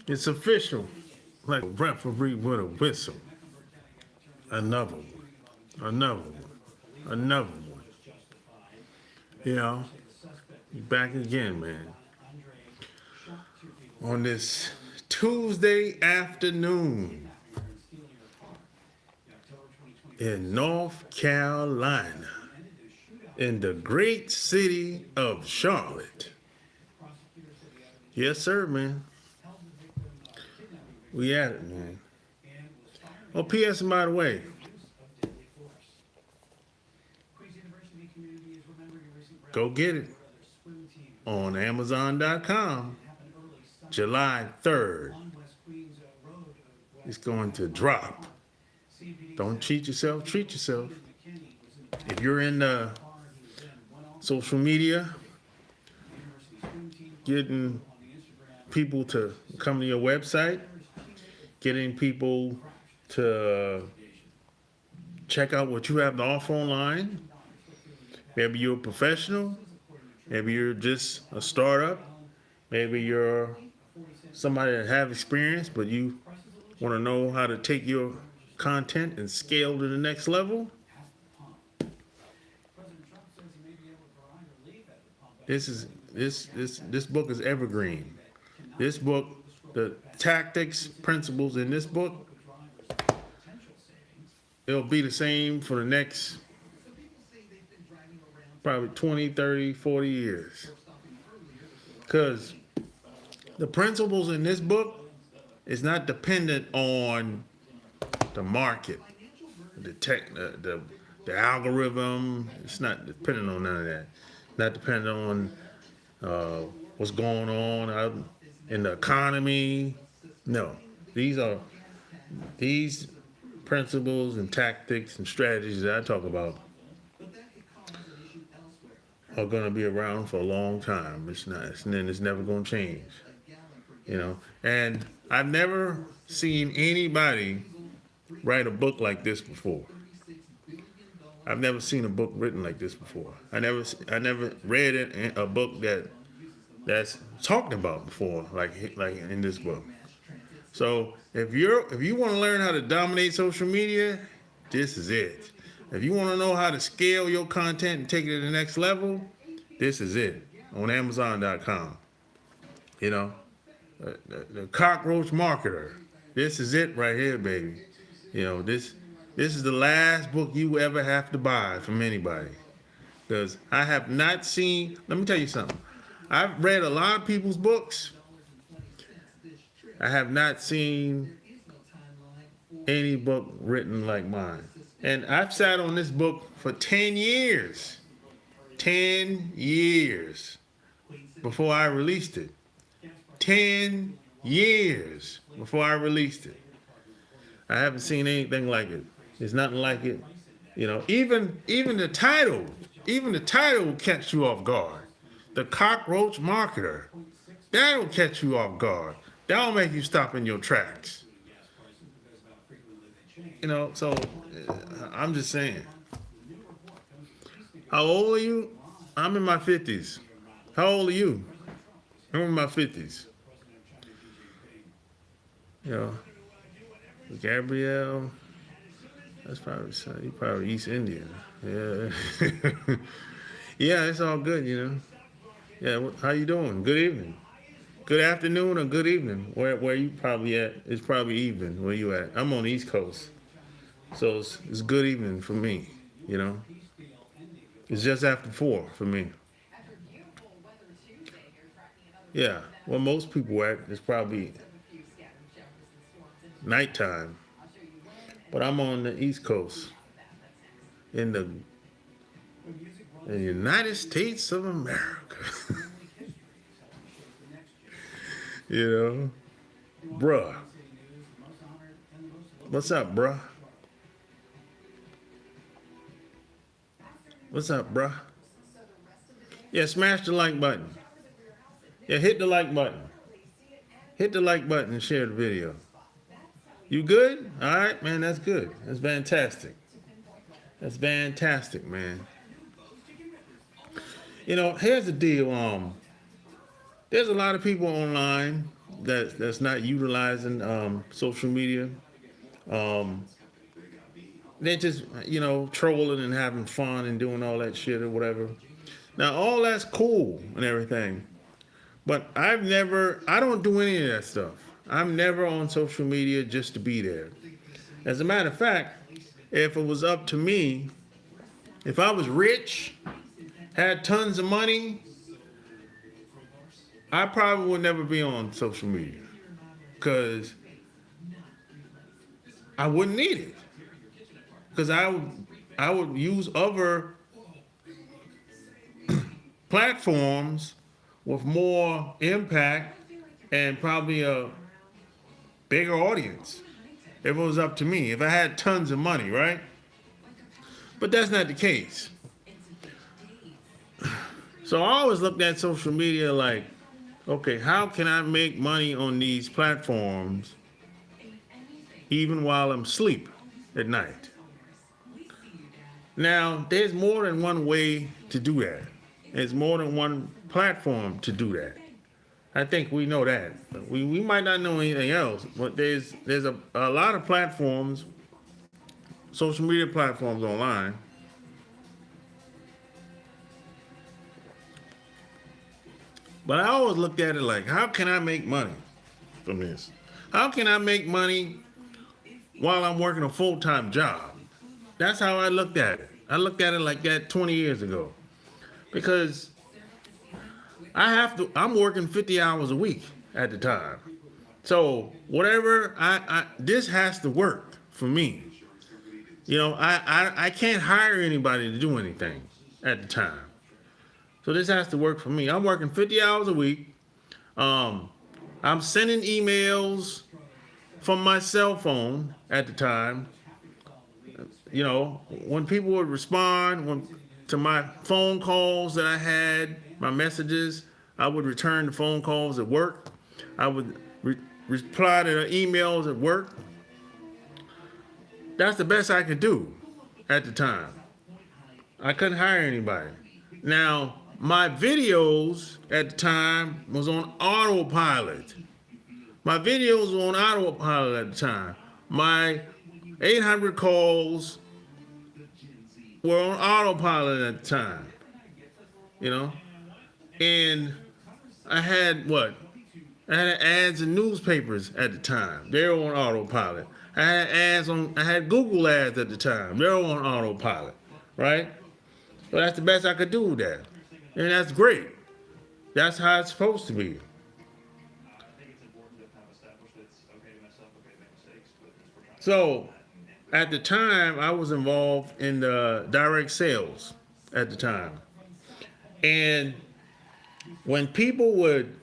It's official, like a referee with a whistle. Another one, another one, another one. You know, back again, man. On this Tuesday afternoon in North Carolina, in the great city of Charlotte. Yes, sir, man. We at it, man. Oh, P.S. and by the way, go get it on Amazon.com. July 3rd. It's going to drop. Don't cheat yourself, treat yourself. If you're in social media, getting people to come to your website, getting people to check out what you have to offer online. Maybe you're a professional, maybe you're just a startup, maybe you're somebody that have experience, but you want to know how to take your content and scale to the next level. This book is evergreen. This book, the tactics, principles in this book, it'll be the same for the next probably 20, 30, 40 years. Because the principles in this book is not dependent on the market, the tech, the algorithm. It's not dependent on none of that. Not dependent on what's going on out in the economy. No, these principles and tactics and strategies that I talk about are going to be around for a long time. It's never going to change. You know, and I've never seen anybody write a book like this before. I've never seen a book written like this before. I never read a book that's talked about before, like in this book. So if you want to learn how to dominate social media, this is it. If you want to know how to scale your content and take it to the next level, this is it on Amazon.com. You know, the Cockroach marketer. This is it right here, baby. You know, this is the last book you ever have to buy from anybody. Because I have not seen, let me tell you something. I've read a lot of people's books. I have not seen any book written like mine. And I've sat on this book for 10 years. 10 years before I released it. 10 years before I released it. I haven't seen anything like it. There's nothing like it. You know, even the title will catch you off guard. The Cockroach Marketer. That'll catch you off guard. That'll make you stop in your tracks. You know, so I'm just saying. How old are you? I'm in my 50s. How old are you? I'm in my 50s. You know, Gabrielle, that's probably East Indian. Yeah. Yeah, it's all good, you know. Yeah, how you doing? Good evening. Good afternoon or good evening. Where you probably at? It's probably evening. Where you at? I'm on the East Coast. So it's good evening for me, you know. It's just after 4 for me. Yeah, well, most people at is probably nighttime. But I'm on the East Coast in the United States of America. You know, bruh. What's up, bruh? What's up, bruh? Yeah, smash the like button. Yeah, hit the like button. Hit the like button and share the video. You good? All right, man, that's good. That's fantastic. That's fantastic, man. You know, here's the deal. There's a lot of people online that's not utilizing social media. Um, they're just trolling and having fun and doing all that shit or whatever. Now all that's cool and everything, but I don't do any of that stuff. I'm never on social media just to be there. As a matter of fact, if it was up to me, if I was rich, had tons of money, I probably would never be on social media because I wouldn't need it. Because I would use other platforms with more impact and probably a bigger audience. If it was up to me, if I had tons of money, right? But that's not the case. So I always looked at social media like, okay, how can I make money on these platforms even while I'm asleep at night? Now, there's more than one way to do that. There's more than one platform to do that. I think we know that. We might not know anything else, but there's a lot of platforms, social media platforms online. But I always looked at it like, how can I make money from this? How can I make money while I'm working a full-time job? That's how I looked at it. I looked at it like that 20 years ago. Because I'm working 50 hours a week at the time. So whatever this has to work for me. I can't hire anybody to do anything at the time. So this has to work for me. I'm working 50 hours a week. I'm sending emails from my cell phone at the time. When people would respond to my phone calls that I had, my messages, I would return the phone calls at work. I would reply to the emails at work. That's the best I could do at the time. I couldn't hire anybody. Now, my videos at the time was on autopilot. My videos were on autopilot at the time. My 800 calls were on autopilot at the time. And I had I had ads in newspapers at the time. They were on autopilot. I had Google ads at the time. They were on autopilot, right? So that's the best I could do with that. And that's great. That's how it's supposed to be. So at the time, I was involved in the direct sales at the time. And when people would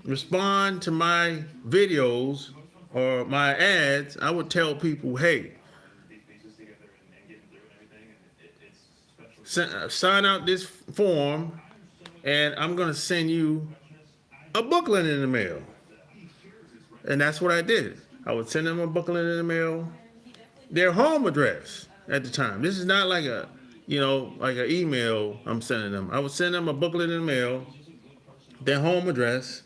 respond to my videos or my ads, I would tell people, hey, sign out this form and I'm going to send you a booklet in the mail. And that's what I did. I would send them a booklet in the mail, their home address at the time. This is not like an email I'm sending them. I would send them a booklet in the mail, their home address,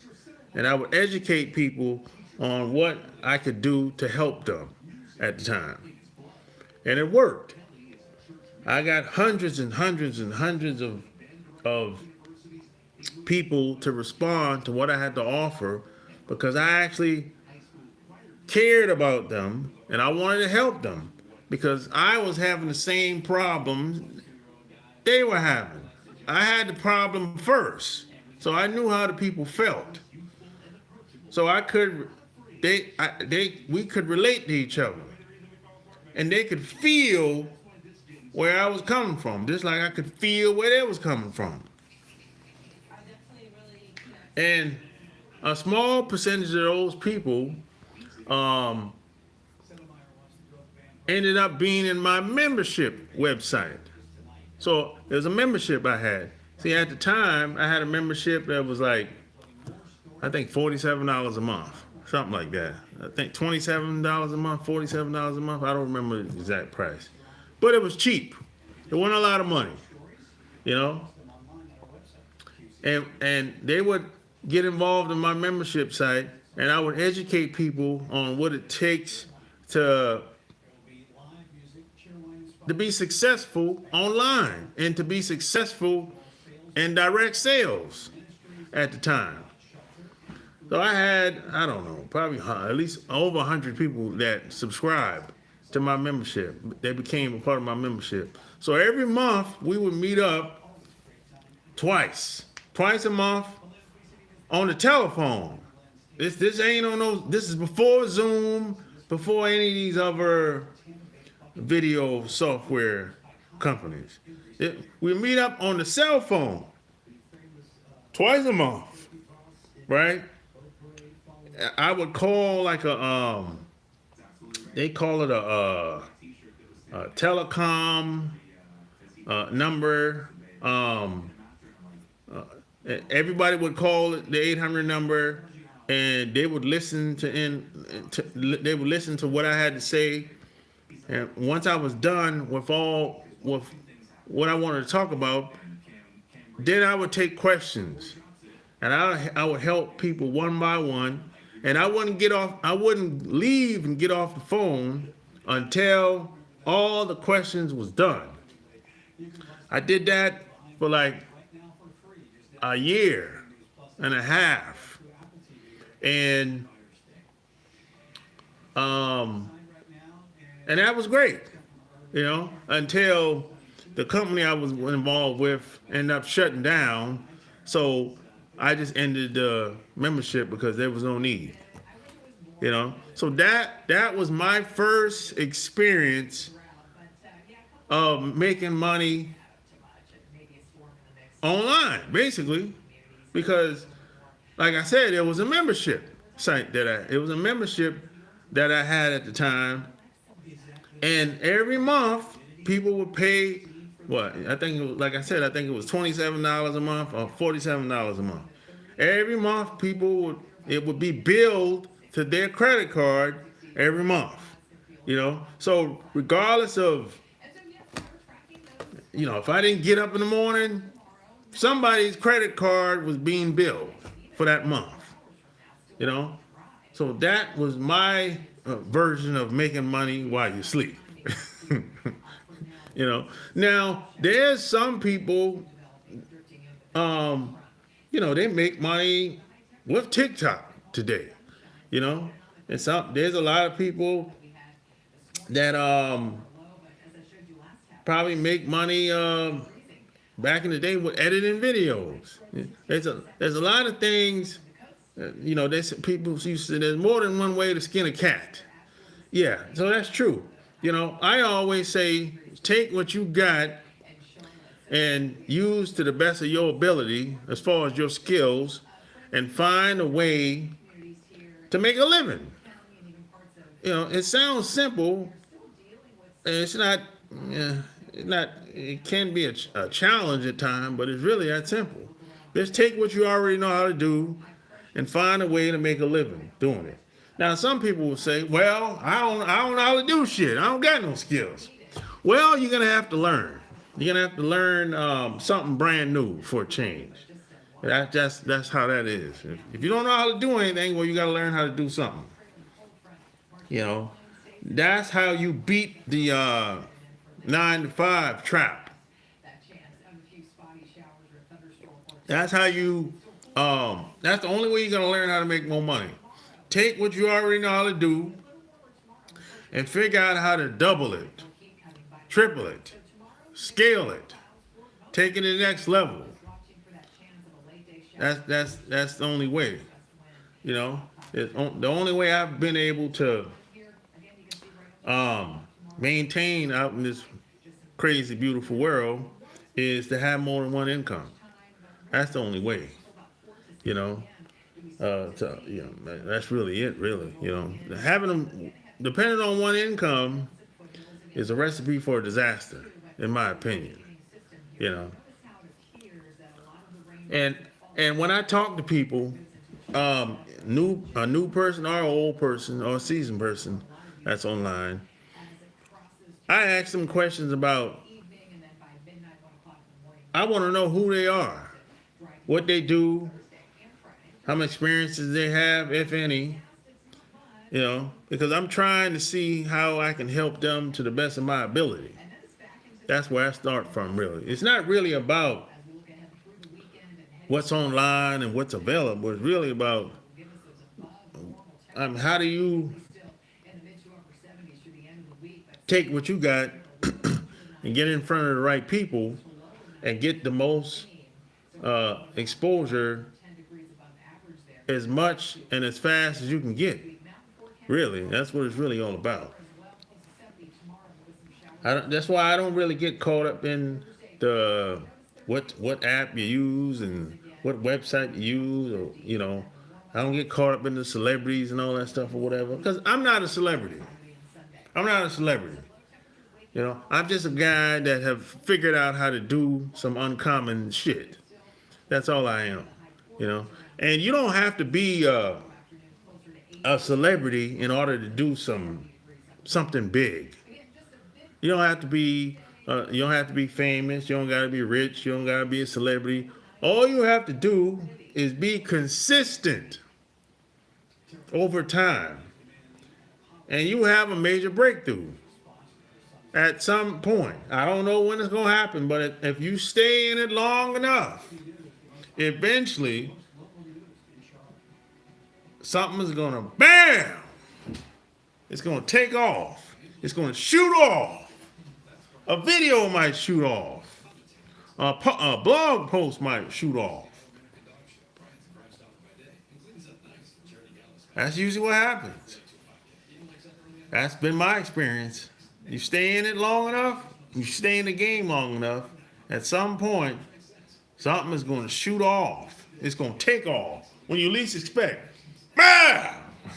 and I would educate people on what I could do to help them at the time. And it worked. I got hundreds and hundreds and hundreds of people to respond to what I had to offer because I actually cared about them and I wanted to help them because I was having the same problems they were having. I had the problem first, so I knew how the people felt. So we could relate to each other, and they could feel where I was coming from, just like I could feel where they was coming from. And a small percentage of those people ended up being in my membership website. So there's a membership I had. See, at the time, I had a membership that was like, I think $47 a month, something like that. I think $27 a month, $47 a month. I don't remember the exact price. But it was cheap. It wasn't a lot of money, And they would get involved in my membership site and I would educate people on what it takes to be successful online and to be successful in direct sales at the time. So I had, I don't know, probably at least over 100 people that subscribed to my membership. They became a part of my membership. So every month we would meet up twice a month on the telephone. This ain't on those. This is before Zoom, before any of these other video software companies. We meet up on the cell phone twice a month, right? I would call like they call it a telecom number. Everybody would call it the 800 number, and they would listen they would listen to what I had to say. And once I was done with what I wanted to talk about, then I would take questions, and I would help people one by one. And I wouldn't leave and get off the phone until all the questions was done. I did that for like a year and a half. And that was great, until the company I was involved with ended up shutting down. So I just ended the membership because there was no need, So that was my first experience of making money online, basically, because, like I said, it was a membership site it was a membership that I had at the time, and every month people would pay. I think it was $27 a month or $47 a month. Every month, it would be billed to their credit card every month. So regardless of, if I didn't get up in the morning, somebody's credit card was being billed for that month. So that was my version of making money while you sleep. Now there's some people, they make money with TikTok today, and there's a lot of people that probably make money back in the day with editing videos. There's a lot of things, there's people used to say there's more than one way to skin a cat. Yeah, so that's true. I always say, take what you got and use to the best of your ability as far as your skills, and find a way to make a living. It sounds simple. It's not. It can be a challenge at times, but it's really that simple. Just take what you already know how to do and find a way to make a living doing it. Now, some people will say, well, I don't know how to do shit. I don't got no skills. Well, you're going to have to learn. You're going to have to learn something brand new for a change. That's how that is. If you don't know how to do anything, well, you got to learn how to do something. That's how you beat the 9-to-5 trap. That's how you, that's the only way you're going to learn how to make more money. Take what you already know how to do and figure out how to double it, triple it, scale it, take it to the next level. That's the only way, the only way I've been able to maintain out in this crazy, beautiful world is to have more than one income. That's the only way, that's really it, really. Having them depending on one income is a recipe for a disaster, in my opinion. And when I talk to people, a new person or an old person or a seasoned person that's online, I ask them questions about, I want to know who they are, what they do, how much experiences they have, if any, because I'm trying to see how I can help them to the best of my ability. That's where I start from, really. It's not really about what's online and what's available. It's really about how do you take what you got and get in front of the right people and get the most exposure as much and as fast as you can get. Really, that's what it's really all about. That's why I don't really get caught up in the what app you use and what website you use, or I don't get caught up in the celebrities and all that stuff or whatever, because I'm not a celebrity. I'm not a celebrity. I'm just a guy that have figured out how to do some uncommon shit. That's all I am. And you don't have to be a celebrity in order to do something big. You don't have to be famous. You don't got to be rich. You don't got to be a celebrity. All you have to do is be consistent over time, and you have a major breakthrough at some point. I don't know when it's gonna happen, but if you stay in it long enough, eventually something is gonna bam. It's gonna take off. It's gonna shoot off. A video might shoot off. A blog post might shoot off. That's usually what happens. That's been my experience. You stay in it long enough, you stay in the game long enough, at some point, something is going to shoot off. It's going to take off when you least expect. Bam!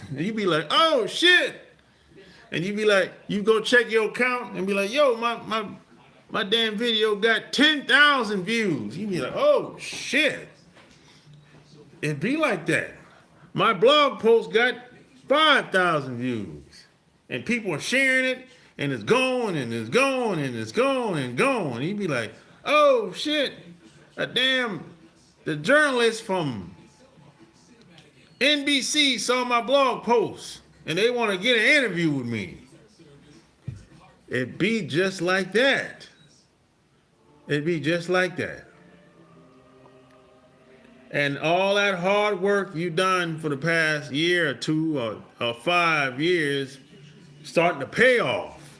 And you be like, oh, shit. And you be like, you go check your account and be like, yo, my damn video got 10,000 views. You be like, oh, shit. It be like that. My blog post got 5,000 views. And people are sharing it, and it's going, and it's going, and it's going, and going. And you be like, oh, shit. The journalist from NBC saw my blog post, and they want to get an interview with me. It be just like that. It be just like that. And all that hard work you done for the past year or two or 5 years starting to pay off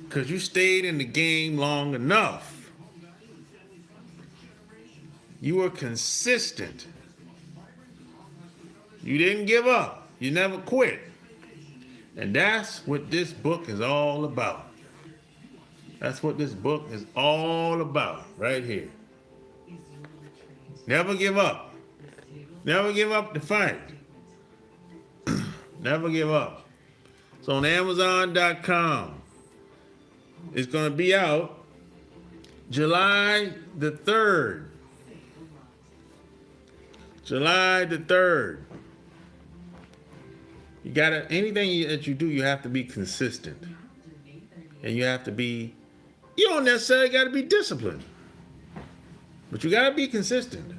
because you stayed in the game long enough. You were consistent. You didn't give up. You never quit. And that's what this book is all about. That's what this book is all about right here. Never give up. Never give up the fight. Never give up. It's on Amazon.com. It's going to be out July the 3rd. July the 3rd. Anything that you do, you have to be consistent. And you don't necessarily got to be disciplined. But you got to be consistent.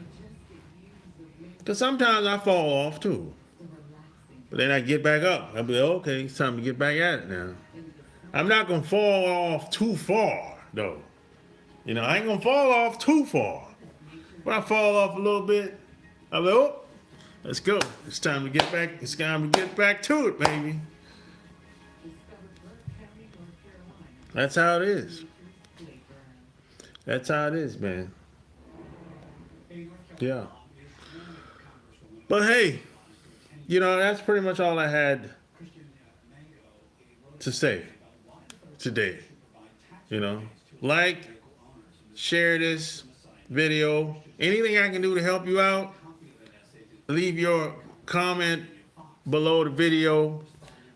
Because sometimes I fall off too. But then I get back up. I'll be like, okay, it's time to get back at it now. I'm not going to fall off too far, though. I ain't going to fall off too far. When I fall off a little bit, I'll be like, oh, let's go. It's time to get back. It's time to get back to it, baby. That's how it is. That's how it is, man. Yeah. But hey, that's pretty much all I had to say today. Like, share this video. Anything I can do to help you out, leave your comment below the video.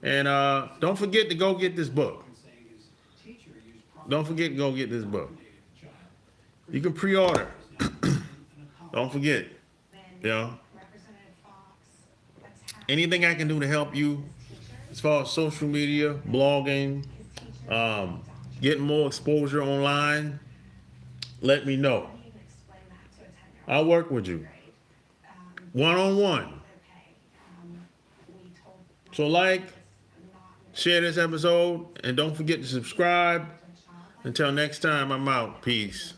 And don't forget to go get this book. Don't forget to go get this book. You can pre-order. Don't forget. Anything I can do to help you as far as social media, blogging, getting more exposure online, let me know. I'll work with you. one-on-one. So like, share this episode, and don't forget to subscribe. Until next time, I'm out. Peace.